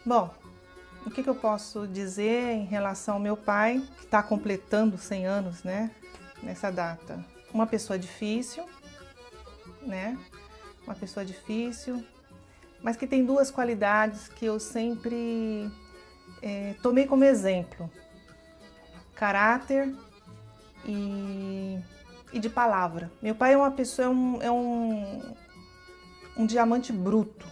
Bom, o que eu posso dizer em relação ao meu pai, que está completando 100 anos, né, nessa data? Uma pessoa difícil, né, uma pessoa difícil, mas que tem duas qualidades que eu sempre tomei como exemplo: caráter e de palavra. Meu pai é uma pessoa, um diamante bruto,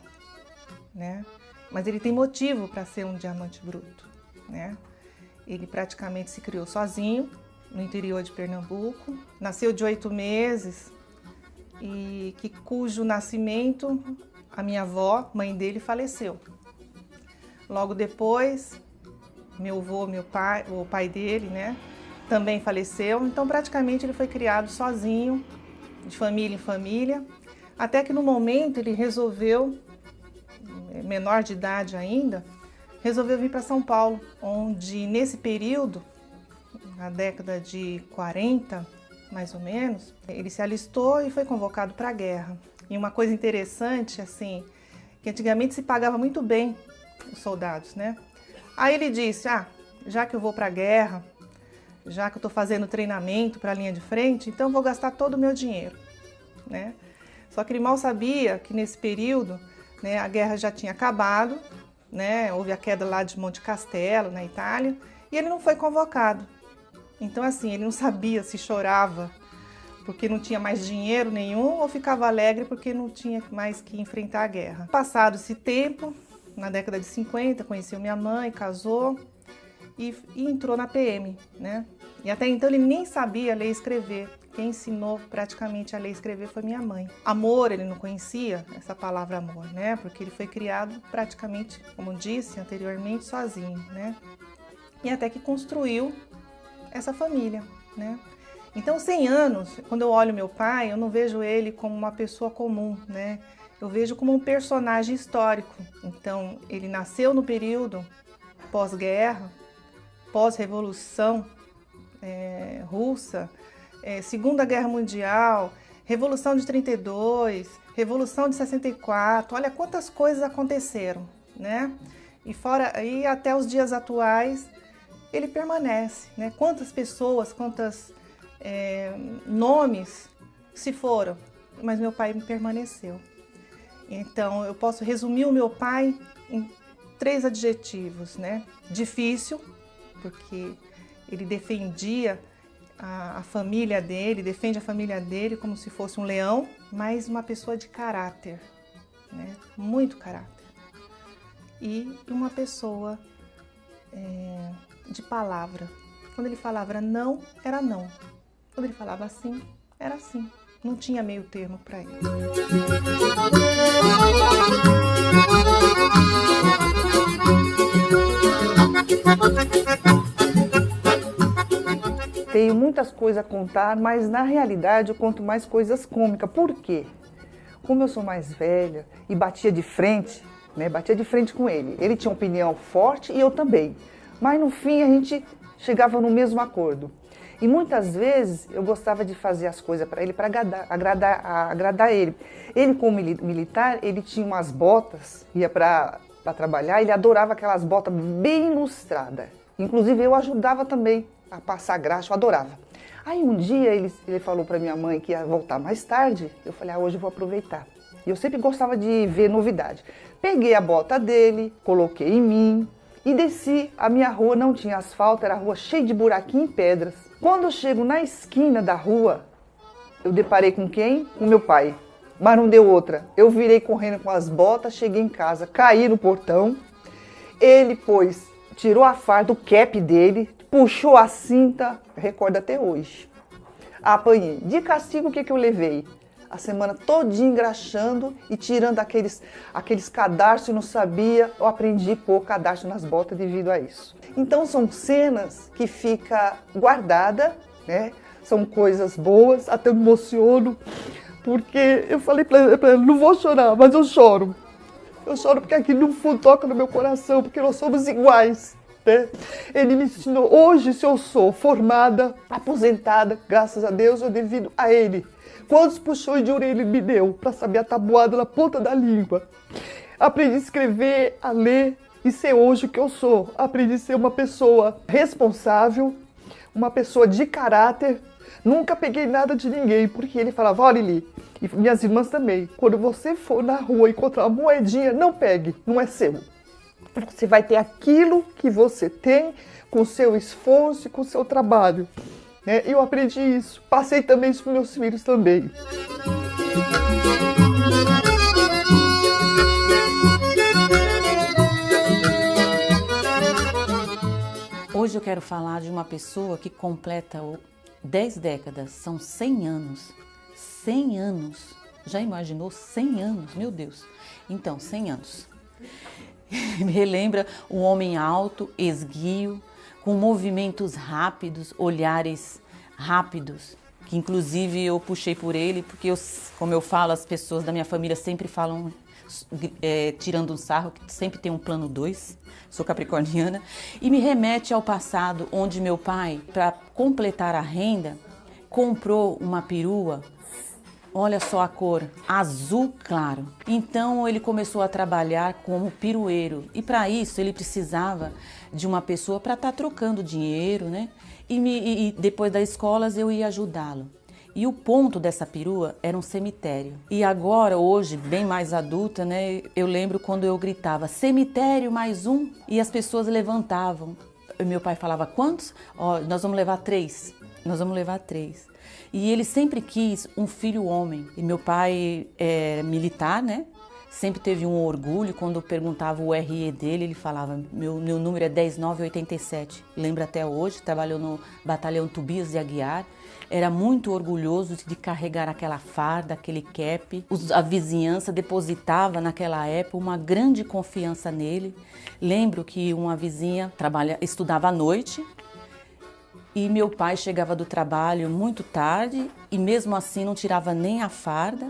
né? Mas ele tem motivo para ser um diamante bruto, né? Ele praticamente se criou sozinho no interior de Pernambuco, nasceu de 8 meses e cujo nascimento a minha avó, mãe dele, faleceu. Logo depois, meu avô, o pai dele, né, também faleceu. Então praticamente ele foi criado sozinho, de família em família, até que no momento ele resolveu, menor de idade ainda, resolveu vir para São Paulo, onde nesse período, na década de 40, mais ou menos, ele se alistou e foi convocado para a guerra. E uma coisa interessante, assim, que antigamente se pagava muito bem os soldados, né? Aí ele disse: já que eu vou para a guerra, já que eu estou fazendo treinamento para a linha de frente, então eu vou gastar todo o meu dinheiro, né? Só que ele mal sabia que nesse período, né, a guerra já tinha acabado, né, houve a queda lá de Monte Castelo, na Itália, e ele não foi convocado. Então, assim, ele não sabia se chorava porque não tinha mais dinheiro nenhum ou ficava alegre porque não tinha mais que enfrentar a guerra. Passado esse tempo, na década de 50, conheceu minha mãe, casou e entrou na PM, né? E até então ele nem sabia ler e escrever. Quem ensinou praticamente a ler e escrever foi minha mãe. Amor, ele não conhecia essa palavra amor, né? Porque ele foi criado praticamente, como disse anteriormente, sozinho, né? E até que construiu essa família, né? Então, 100 anos, quando eu olho meu pai, eu não vejo ele como uma pessoa comum, né? Eu vejo como um personagem histórico. Então, ele nasceu no período pós-guerra, pós-revolução russa, Segunda Guerra Mundial, Revolução de 32, Revolução de 64, olha quantas coisas aconteceram, né? E até os dias atuais, ele permanece, né? Quantas pessoas, quantos nomes se foram, mas meu pai permaneceu. Então, eu posso resumir o meu pai em 3 adjetivos, né? Difícil, porque ele defendia a família dele, defende a família dele como se fosse um leão, mas uma pessoa de caráter, né? Muito caráter. E uma pessoa de palavra. Quando ele falava não, era não. Quando ele falava sim, era sim. Não tinha meio termo para ele. Tenho muitas coisas a contar, mas na realidade eu conto mais coisas cômicas. Por quê? Como eu sou mais velha e batia de frente, né? Batia de frente com ele. Ele tinha uma opinião forte e eu também. Mas no fim a gente chegava no mesmo acordo. E muitas vezes eu gostava de fazer as coisas para ele, para agradar ele. Ele, como militar, ele tinha umas botas, ia para trabalhar, ele adorava aquelas botas bem lustradas. Inclusive eu ajudava também a passar graxa, eu adorava. Aí um dia ele falou para minha mãe que ia voltar mais tarde. Eu falei, hoje eu vou aproveitar. E eu sempre gostava de ver novidade. Peguei a bota dele, coloquei em mim e desci. A minha rua não tinha asfalto, era a rua cheia de buraquinhos e pedras. Quando eu chego na esquina da rua, eu deparei com quem? Com meu pai. Mas não deu outra. Eu virei correndo com as botas, cheguei em casa, caí no portão. Ele, tirou a farda, o cap dele, puxou a cinta, recordo até hoje. Apanhei. De castigo, o que eu levei? A semana todinha engraxando e tirando aqueles cadarços e não sabia. Eu aprendi a pôr cadarço nas botas devido a isso. Então são cenas que fica guardada, né? São coisas boas, até me emociono, porque eu falei para ele, não vou chorar, mas eu choro. Eu choro porque aqui no fundo toca no meu coração, porque nós somos iguais, né? Ele me ensinou, hoje se eu sou formada, aposentada, graças a Deus, eu devido a ele. Quantos puxões de orelha ele me deu para saber a tabuada na ponta da língua. Aprendi a escrever, a ler e ser hoje o que eu sou. Aprendi a ser uma pessoa responsável, uma pessoa de caráter. Nunca peguei nada de ninguém, porque ele falava, olha Lili, e minhas irmãs também, quando você for na rua encontrar uma moedinha, não pegue, não é seu. Você vai ter aquilo que você tem com o seu esforço e com o seu trabalho. Eu aprendi isso, passei também isso para meus filhos também. Hoje eu quero falar de uma pessoa que completa 10 décadas, são 100 anos. 100 anos. Já imaginou 100 anos? Meu Deus. Então, 100 anos. Me relembra um homem alto, esguio, com movimentos rápidos, olhares rápidos, que inclusive eu puxei por ele, porque como eu falo, as pessoas da minha família sempre falam, tirando um sarro, que sempre tem um plano 2, sou capricorniana, e me remete ao passado, onde meu pai, para completar a renda, comprou uma perua, olha só a cor, azul claro. Então ele começou a trabalhar como pirueiro e para isso ele precisava de uma pessoa para estar trocando dinheiro, né? E depois das escolas eu ia ajudá-lo. E o ponto dessa perua era um cemitério. E agora, hoje, bem mais adulta, né? Eu lembro quando eu gritava, cemitério mais um, e as pessoas levantavam. E meu pai falava, quantos? Ó, nós vamos levar 3. Nós vamos levar 3. E ele sempre quis um filho homem. E meu pai é militar, né? Sempre teve um orgulho. Quando eu perguntava o RE dele, ele falava, meu número é 10987. Lembro até hoje, trabalhou no batalhão Tobias de Aguiar. Era muito orgulhoso de carregar aquela farda, aquele cap. A vizinhança depositava naquela época uma grande confiança nele. Lembro que uma vizinha estudava à noite, e meu pai chegava do trabalho muito tarde e mesmo assim não tirava nem a farda.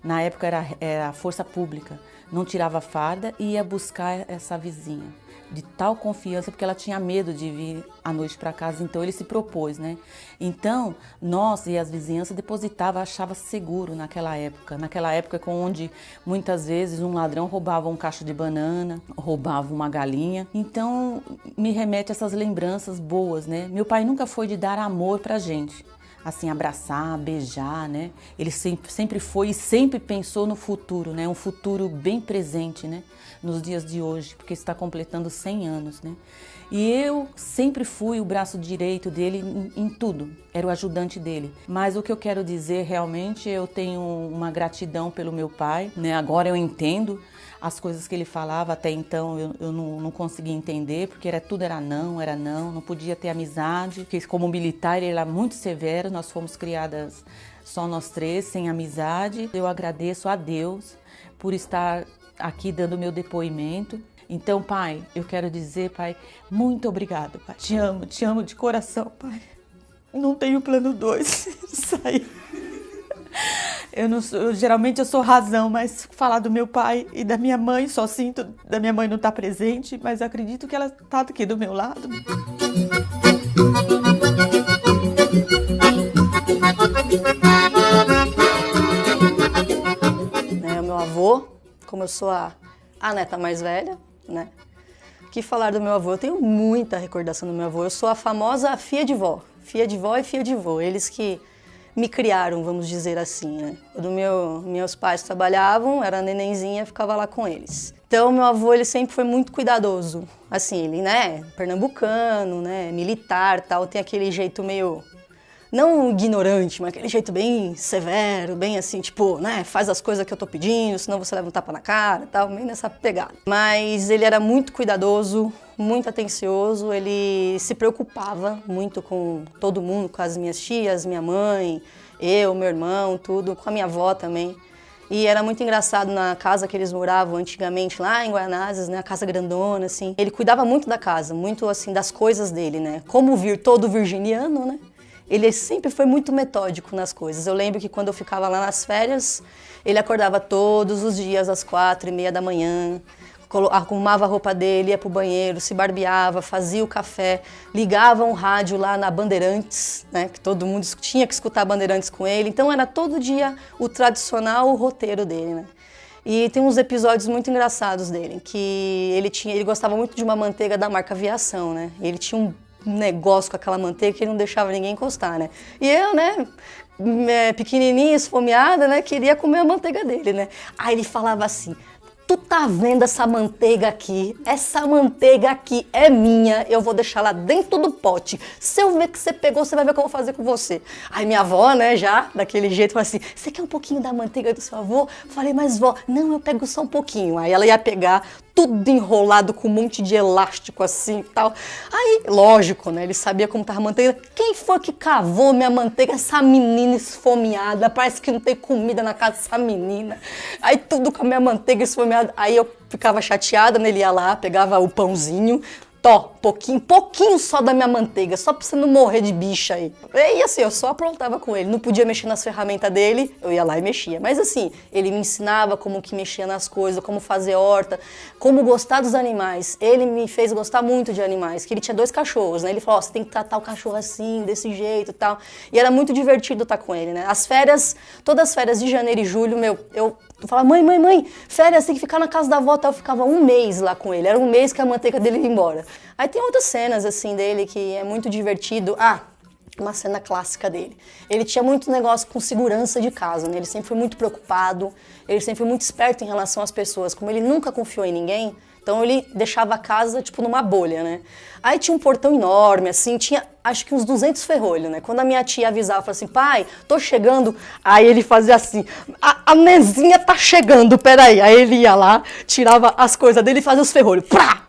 Na época era a força pública. Não tirava a farda e ia buscar essa vizinha. De tal confiança, porque ela tinha medo de vir à noite para casa. Então ele se propôs, né? Então nós e as vizinhanças depositavam, achava seguro naquela época. Naquela época onde muitas vezes um ladrão roubava um cacho de banana, roubava uma galinha. Então me remete a essas lembranças boas, né? Meu pai nunca foi de dar amor pra gente. Assim, abraçar, beijar, né? Ele sempre foi e sempre pensou no futuro, né? Um futuro bem presente, né? Nos dias de hoje, porque está completando 100 anos, né? E eu sempre fui o braço direito dele em tudo, era o ajudante dele. Mas o que eu quero dizer, realmente, eu tenho uma gratidão pelo meu pai, né? Agora eu entendo as coisas que ele falava, até então eu não conseguia entender, porque tudo era não podia ter amizade, porque como militar ele era muito severo, nós fomos criadas só nós 3, sem amizade. Eu agradeço a Deus por estar aqui dando meu depoimento. Então, pai, eu quero dizer, pai, muito obrigado, pai. Te amo de coração, pai. Não tenho plano 2, sair. Geralmente eu sou razão, mas falar do meu pai e da minha mãe, só sinto da minha mãe não estar presente, mas acredito que ela está aqui do meu lado. O meu avô, como eu sou a neta mais velha, né? Que falar do meu avô, eu tenho muita recordação do meu avô. Eu sou a famosa filha de vó e filha de vô. Eles que me criaram, vamos dizer assim, né? Quando meus pais trabalhavam, era nenenzinha, ficava lá com eles. Então, meu avô, ele sempre foi muito cuidadoso. Assim, ele, né, pernambucano, né, militar, tal, tem aquele jeito meio, não ignorante, mas aquele jeito bem severo, bem assim, tipo, né, faz as coisas que eu tô pedindo, senão você leva um tapa na cara, tal, meio nessa pegada. Mas ele era muito cuidadoso, muito atencioso, ele se preocupava muito com todo mundo, com as minhas tias, minha mãe, eu, meu irmão, tudo, com a minha avó também. E era muito engraçado na casa que eles moravam antigamente, lá em Guaianazes, né, a casa grandona, assim. Ele cuidava muito da casa, muito, assim, das coisas dele, né. Como todo virginiano, né, ele sempre foi muito metódico nas coisas. Eu lembro que quando eu ficava lá nas férias, ele acordava todos os dias às 4h30 da manhã, arrumava a roupa dele, ia pro banheiro, se barbeava, fazia o café, ligava um rádio lá na Bandeirantes, né, que todo mundo tinha que escutar Bandeirantes com ele. Então era todo dia o tradicional roteiro dele, né. E tem uns episódios muito engraçados dele, que ele gostava muito de uma manteiga da marca Aviação, né. Ele tinha um negócio com aquela manteiga que ele não deixava ninguém encostar, né. E eu, né, pequenininha, esfomeada, né, queria comer a manteiga dele, né. Aí ele falava assim: tu tá vendo essa manteiga aqui? Essa manteiga aqui é minha, eu vou deixar lá dentro do pote. Se eu ver que você pegou, você vai ver o que eu vou fazer com você. Aí minha avó, né, já, daquele jeito, falou assim: você quer um pouquinho da manteiga do seu avô? Falei: mas vó, não, eu pego só um pouquinho. Aí ela ia pegar tudo enrolado com um monte de elástico assim e tal. Aí, lógico, né, ele sabia como tava a manteiga. Quem foi que cavou minha manteiga? Essa menina esfomeada, parece que não tem comida na casa dessa menina. Aí tudo com a minha manteiga esfomeada. Aí eu ficava chateada, né, ele ia lá, pegava o pãozinho, pouquinho só da minha manteiga, só pra você não morrer de bicha aí. E assim, eu só aprontava com ele, não podia mexer nas ferramentas dele, eu ia lá e mexia. Mas assim, ele me ensinava como que mexia nas coisas, como fazer horta, como gostar dos animais. Ele me fez gostar muito de animais, que ele tinha 2 cachorros, né? Ele falou: você tem que tratar o cachorro assim, desse jeito e tal. E era muito divertido estar com ele, né? As férias, todas as férias de janeiro e julho, eu falava: mãe, férias, tem que ficar na casa da avó. Até eu ficava 1 mês lá com ele, era 1 mês que a manteiga dele ia embora. Aí tem outras cenas, assim, dele que é muito divertido. Uma cena clássica dele. Ele tinha muito negócio com segurança de casa, né? Ele sempre foi muito preocupado, ele sempre foi muito esperto em relação às pessoas. Como ele nunca confiou em ninguém, então ele deixava a casa, tipo, numa bolha, né? Aí tinha um portão enorme, assim, tinha acho que uns 200 ferrolhos, né? Quando a minha tia avisava, falava assim: pai, tô chegando. Aí ele fazia assim: a Nezinha tá chegando, peraí. Aí ele ia lá, tirava as coisas dele e fazia os ferrolhos. Prá.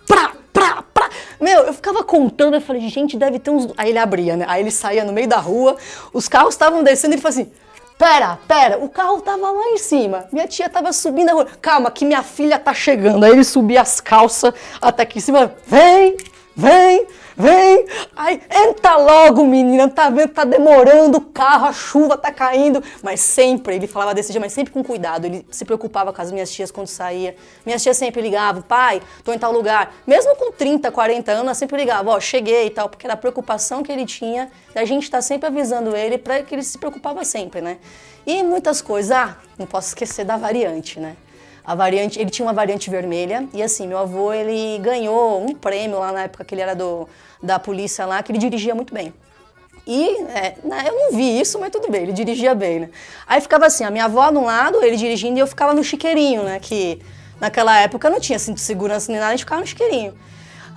Meu, eu ficava contando, eu falei: gente, deve ter uns... Aí ele abria, né? Aí ele saía no meio da rua, os carros estavam descendo e ele falou assim: pera, o carro tava lá em cima, minha tia tava subindo a rua. Calma, que minha filha tá chegando. Aí ele subia as calças até aqui em cima. Vem. Aí, entra logo, menina, tá vendo? Tá demorando o carro, a chuva tá caindo. Mas sempre, ele falava desse dia, mas sempre com cuidado. Ele se preocupava com as minhas tias quando saía. Minhas tias sempre ligavam: pai, tô em tal lugar. Mesmo com 30, 40 anos, ela sempre ligava: ó, cheguei e tal. Porque era a preocupação que ele tinha, da gente tá sempre avisando ele, pra que ele se preocupava sempre, né? E muitas coisas. Não posso esquecer da variante, né? A variante, ele tinha uma variante vermelha e assim, meu avô, ele ganhou um prêmio lá na época que ele era da polícia lá, que ele dirigia muito bem. E eu não vi isso, mas tudo bem, ele dirigia bem, né? Aí ficava assim, a minha avó de um lado, ele dirigindo, e eu ficava no chiqueirinho, né? Que naquela época não tinha cinto de segurança nem nada, a gente ficava no chiqueirinho.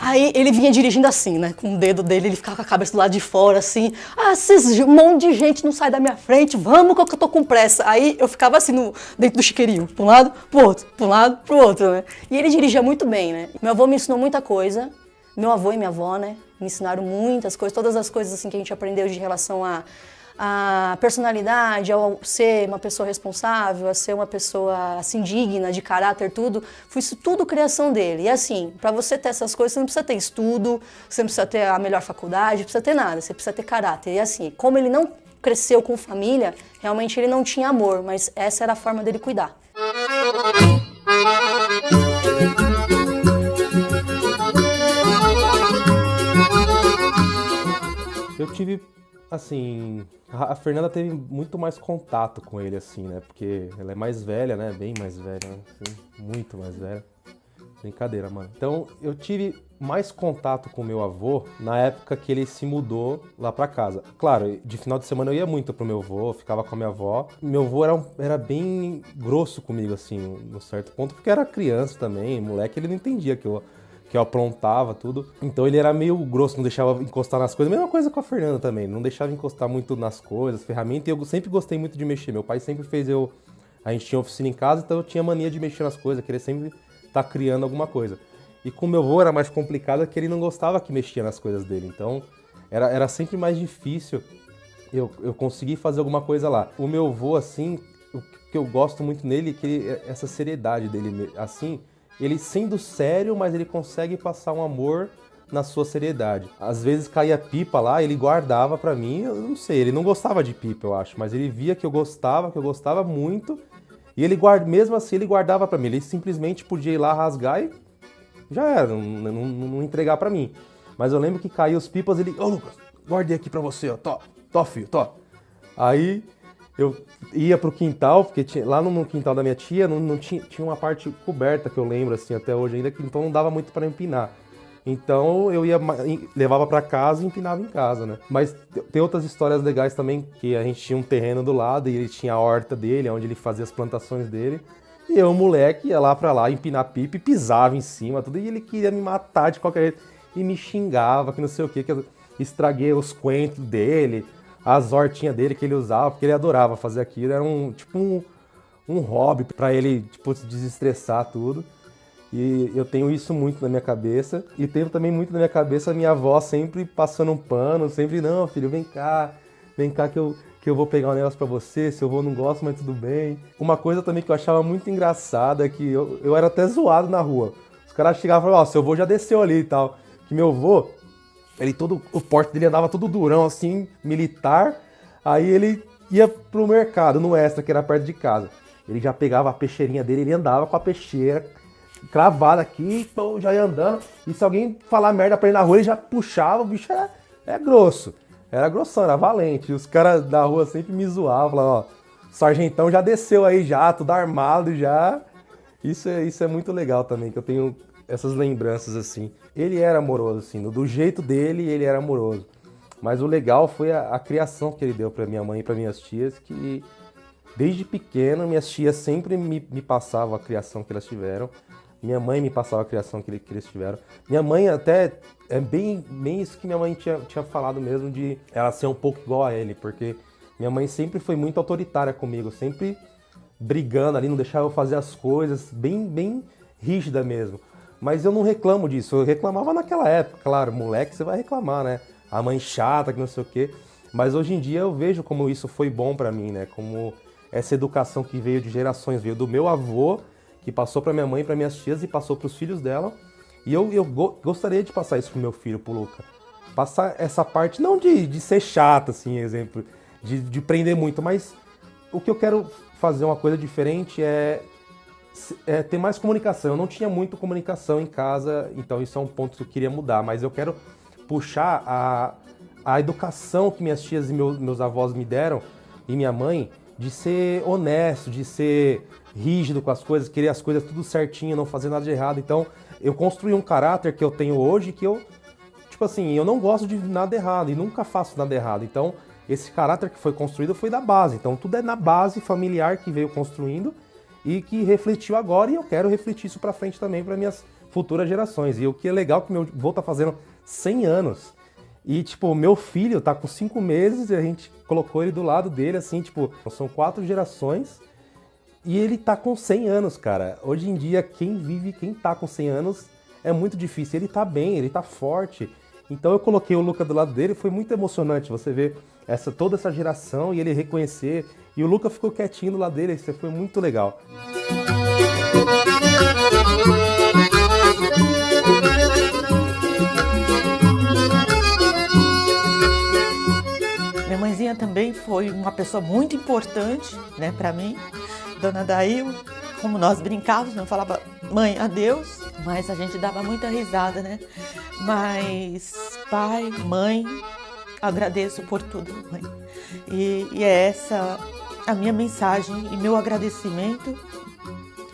Aí ele vinha dirigindo assim, né? Com o dedo dele, ele ficava com a cabeça do lado de fora, assim. Esses um monte de gente não sai da minha frente, vamos que eu tô com pressa. Aí eu ficava assim, dentro do chiqueirinho, pra um lado, pro outro, pra um lado, pro outro, né? E ele dirigia muito bem, né? Meu avô me ensinou muita coisa, meu avô e minha avó, né? Me ensinaram muitas coisas, todas as coisas assim que a gente aprendeu de relação a personalidade, ao ser uma pessoa responsável, a ser uma pessoa assim digna, de caráter, tudo, foi isso tudo criação dele. E assim, para você ter essas coisas, você não precisa ter estudo, você não precisa ter a melhor faculdade, não precisa ter nada, você precisa ter caráter. E assim, como ele não cresceu com família, realmente ele não tinha amor, mas essa era a forma dele cuidar. Eu tive, assim, a Fernanda teve muito mais contato com ele, assim, né? Porque ela é mais velha, né? Bem mais velha, assim, muito mais velha. Brincadeira, mano. Então, eu tive mais contato com meu avô na época que ele se mudou lá pra casa. Claro, de final de semana eu ia muito pro meu avô, ficava com a minha avó. Meu avô era bem grosso comigo, assim, num certo ponto, porque era criança também, moleque, ele não entendia que eu aprontava tudo. Então ele era meio grosso, não deixava encostar nas coisas. Mesma coisa com a Fernanda também, não deixava encostar muito nas coisas, ferramentas. E eu sempre gostei muito de mexer. Meu pai sempre fez A gente tinha oficina em casa, então eu tinha mania de mexer nas coisas, querer sempre estar criando alguma coisa. E com meu avô era mais complicado, que ele não gostava que mexia nas coisas dele. Então, era sempre mais difícil eu conseguir fazer alguma coisa lá. O meu avô, assim, o que eu gosto muito nele é que essa seriedade dele, assim, ele sendo sério, mas ele consegue passar um amor na sua seriedade. Às vezes caía pipa lá, ele guardava pra mim, eu não sei, ele não gostava de pipa, eu acho, mas ele via que eu gostava muito, e ele mesmo assim ele guardava pra mim, ele simplesmente podia ir lá rasgar e já era, não entregar pra mim. Mas eu lembro que caiu os pipas, ele, ô Lucas, guardei aqui pra você, ó, tó filho, tó. Aí eu ia pro quintal, porque lá no quintal da minha tia não tinha uma parte coberta, que eu lembro assim até hoje ainda, que então não dava muito pra empinar. Então eu levava pra casa e empinava em casa, né? Mas tem outras histórias legais também, que a gente tinha um terreno do lado e ele tinha a horta dele, onde ele fazia as plantações dele. E eu, moleque, ia lá pra lá empinar pipa e pisava em cima, tudo. E ele queria me matar de qualquer jeito. E me xingava, que não sei o que eu estraguei os coentros dele, as hortinhas dele que ele usava, porque ele adorava fazer aquilo. Era um hobby pra ele, tipo, se desestressar tudo. E eu tenho isso muito na minha cabeça. E tenho também muito na minha cabeça a minha avó sempre passando um pano, sempre, não, filho, vem cá que eu vou pegar um negócio pra você, seu avô não gosta, mas tudo bem. Uma coisa também que eu achava muito engraçada é que eu era até zoado na rua. Os caras chegavam e falavam, ó, seu avô já desceu ali e tal. Que meu avô, o porte dele andava todo durão, assim, militar. Aí ele ia pro mercado, no Extra, que era perto de casa. Ele já pegava a peixeirinha dele, ele andava com a peixeira cravada aqui, pô, já ia andando. E se alguém falar merda pra ele na rua, ele já puxava, o bicho era grosso. Era grossão, era valente. E os caras da rua sempre me zoavam, falavam, ó, o sargentão já desceu aí já, tudo armado já. Isso é muito legal também, que eu tenho essas lembranças, assim. Ele era amoroso, assim, do jeito dele, ele era amoroso. Mas o legal foi a criação que ele deu pra minha mãe e pra minhas tias, que desde pequeno, minhas tias sempre me passavam a criação que elas tiveram. Minha mãe me passava a criação que eles tiveram. Minha mãe até, é bem isso que minha mãe tinha falado mesmo, de ela ser um pouco igual a ele, porque minha mãe sempre foi muito autoritária comigo, sempre brigando ali, não deixava eu fazer as coisas, bem rígida mesmo. Mas eu não reclamo disso, eu reclamava naquela época, claro, moleque você vai reclamar, né? A mãe chata, que não sei o quê. Mas hoje em dia eu vejo como isso foi bom pra mim, né? Como essa educação que veio de gerações, veio do meu avô, que passou para minha mãe, para minhas tias e passou para os filhos dela. E eu gostaria de passar isso pro meu filho, pro Luca. Passar essa parte, não de ser chato, assim, exemplo, de prender muito, mas o que eu quero fazer uma coisa diferente é ter mais comunicação. Eu não tinha muito comunicação em casa, então isso é um ponto que eu queria mudar, mas eu quero puxar a educação que minhas tias e meus avós me deram, e minha mãe, de ser honesto, de ser rígido com as coisas, querer as coisas tudo certinho, não fazer nada de errado. Então, eu construí um caráter que eu tenho hoje, que eu, tipo assim, eu não gosto de nada errado e nunca faço nada errado. Então, esse caráter que foi construído foi da base. Então, tudo é na base familiar que veio construindo e que refletiu agora, e eu quero refletir isso pra frente também para minhas futuras gerações. E o que é legal é que meu avô tá fazendo 100 anos. E, tipo, meu filho tá com 5 meses e a gente colocou ele do lado dele, assim, tipo, são 4 gerações e ele tá com 100 anos, cara. Hoje em dia, quem tá com 100 anos é muito difícil. Ele tá bem, ele tá forte. Então eu coloquei o Luca do lado dele, foi muito emocionante você ver toda essa geração e ele reconhecer. E o Luca ficou quietinho do lado dele, isso foi muito legal. Minha mãezinha também foi uma pessoa muito importante, né, para mim. Dona Dail, como nós brincávamos, não falava mãe, adeus, mas a gente dava muita risada, né? Mas pai, mãe, agradeço por tudo, mãe. E é essa a minha mensagem e meu agradecimento.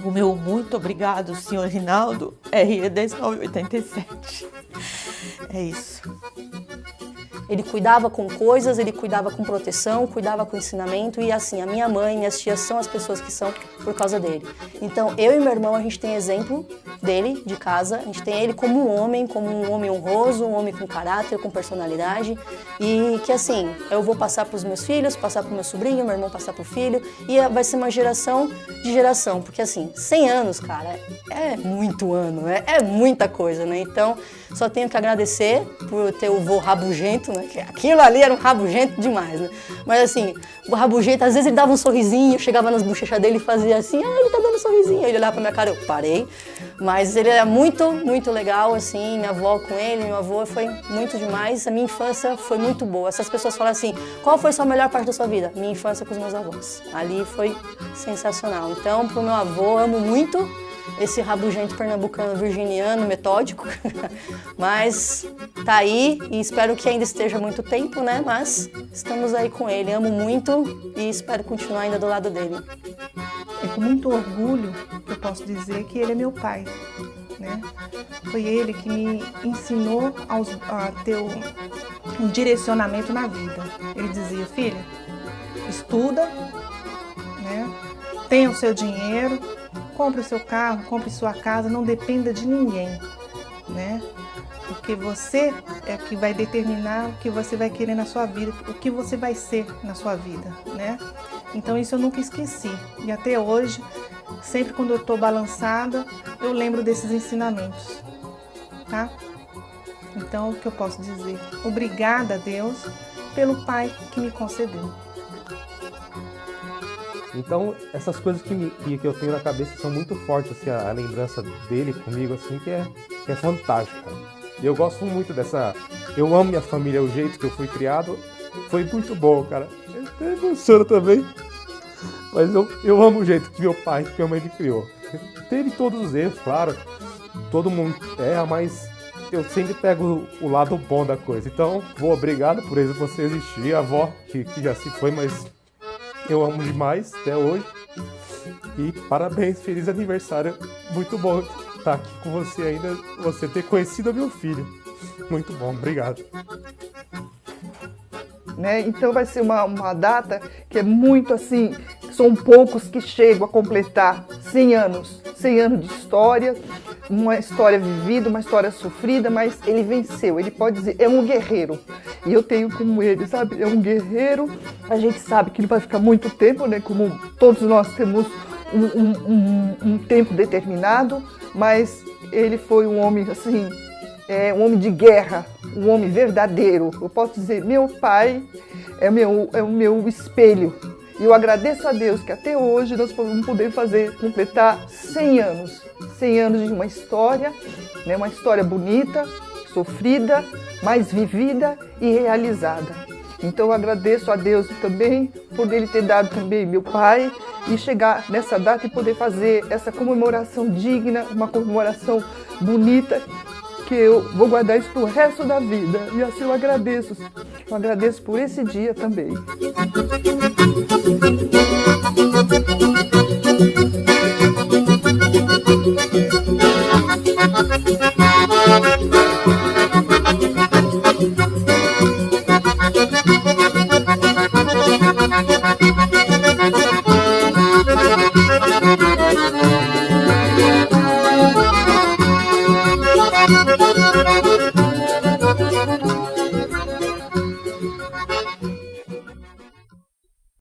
O meu muito obrigado, senhor Rinaldo, RE 10987. É isso. Ele cuidava com coisas, ele cuidava com proteção, cuidava com ensinamento, e assim, a minha mãe e minhas tias são as pessoas que são por causa dele. Então, eu e meu irmão, a gente tem exemplo dele, de casa. A gente tem ele como um homem honroso, um homem com caráter, com personalidade. E que assim, eu vou passar para os meus filhos, passar para o meu sobrinho, meu irmão passar para o filho. E vai ser uma geração de geração. Porque assim, 100 anos, cara, é muito ano, é muita coisa, né? Então, só tenho que agradecer por ter o vô rabugento, né? Que aquilo ali era um rabugento demais, né? Mas assim, o rabugento, às vezes ele dava um sorrisinho, eu chegava nas bochechas dele e fazia assim, ele tá dando um sorrisinho. Aí ele olhava pra minha cara, eu parei. Mas ele era muito, muito legal, assim, minha avó com ele, meu avô, foi muito demais. A minha infância foi muito boa. Essas pessoas falam assim, qual foi a sua melhor parte da sua vida? Minha infância com os meus avós. Ali foi sensacional. Então, pro meu avô, amo muito esse rabugento pernambucano, virginiano, metódico, mas tá aí e espero que ainda esteja há muito tempo, né? Mas estamos aí com ele, amo muito e espero continuar ainda do lado dele. É com muito orgulho que eu posso dizer que ele é meu pai, né? Foi ele que me ensinou a ter um direcionamento na vida. Ele dizia, filha, estuda, né? Tenha o seu dinheiro, compre o seu carro, compre sua casa, não dependa de ninguém, né? Porque você é que vai determinar o que você vai querer na sua vida, o que você vai ser na sua vida, né? Então isso eu nunca esqueci. E até hoje, sempre quando eu estou balançada, eu lembro desses ensinamentos, tá? Então o que eu posso dizer? Obrigada a Deus pelo pai que me concedeu. Então, essas coisas que eu tenho na cabeça são muito fortes, assim, a lembrança dele comigo, assim, que é fantástica. E eu gosto muito dessa... Eu amo minha família, o jeito que eu fui criado foi muito bom, cara. Até emociona também. Mas eu amo o jeito que meu pai, que minha mãe me criou. Teve todos os erros, claro. Todo mundo erra, mas eu sempre pego o lado bom da coisa. Então, obrigado por você existir. A avó, que já se foi, mas... eu amo demais até hoje. E parabéns, feliz aniversário. Muito bom estar aqui com você ainda, você ter conhecido meu filho. Muito bom, obrigado. Né? Então vai ser uma data que é muito assim, são poucos que chegam a completar 100 anos. 100 anos de história, uma história vivida, uma história sofrida, mas ele venceu, ele pode dizer, é um guerreiro. E eu tenho como ele, sabe, é um guerreiro, a gente sabe que ele vai ficar muito tempo, né, como todos nós temos um tempo determinado, mas ele foi um homem, assim, um homem de guerra, um homem verdadeiro. Eu posso dizer, meu pai é o meu espelho. E eu agradeço a Deus que até hoje nós vamos poder completar 100 anos. 100 anos de uma história, né? Uma história bonita, sofrida, mas vivida e realizada. Então eu agradeço a Deus também por ele ter dado também meu pai e chegar nessa data e poder fazer essa comemoração digna, uma comemoração bonita, que eu vou guardar isso pro resto da vida. E assim eu agradeço por esse dia também. Thank you.